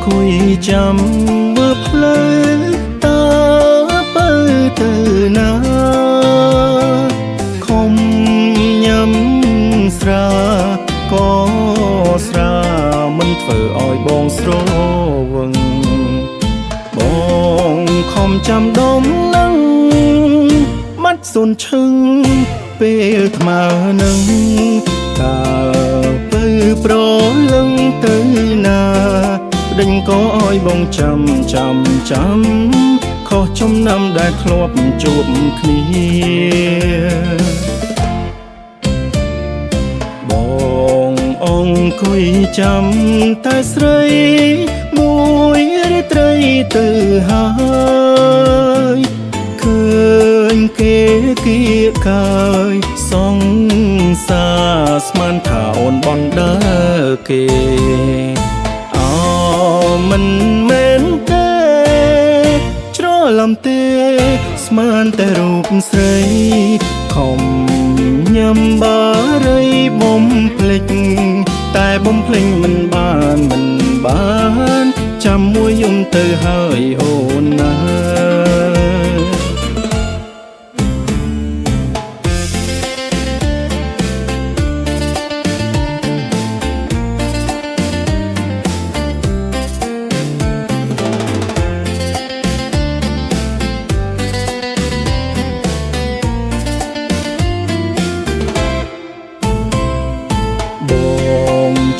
คุยจำว่าเพลอตาเปิดเธอนาคมยำสราก็สรามันเฟออ้อยบองสโรวังบองคอมจำดมนั่งมัดสุนชึงเปลขมานึงตาเปื้อโปรลึงตือนาดึงก็อ้อยบองจำขอจมน้ำได้คลบจูบគ្នាបងអង្គុយចាំតែស្រីមួយរាត្រីទៅហើយឃើញគេគៀកកាយសង្សារស្មានថាអូនបណ្ដើគេមិនមែនទេច្រឡំទេស្មានតែរូបស្រីខំញ៉ាំបារីបំភ្លេចតែបំភ្លេចមិនបានចាំមួយយំទៅហើយអូនណា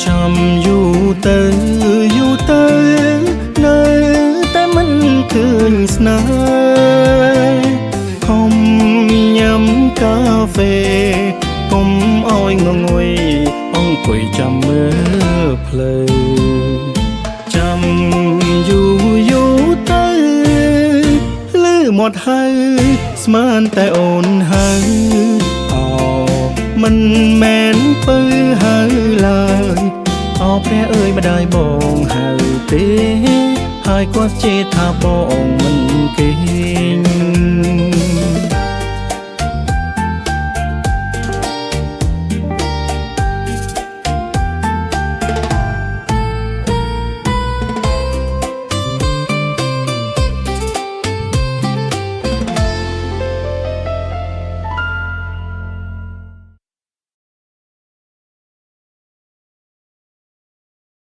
ចាំយូរទៅនៅតែមិនឃើញស្នេហ៍ខំញ៉ាំកាហ្វេកុំអោយងងុយអង្គុយចាំមើលភ្លើចាំយូរទៅលឺមាត់ហើយស្មានតែអូនហើយមិនមែនពើហើយឡើយព្រះអើយម្ដាយបងហៅទេហើយគាត់ជេរថាបងមិន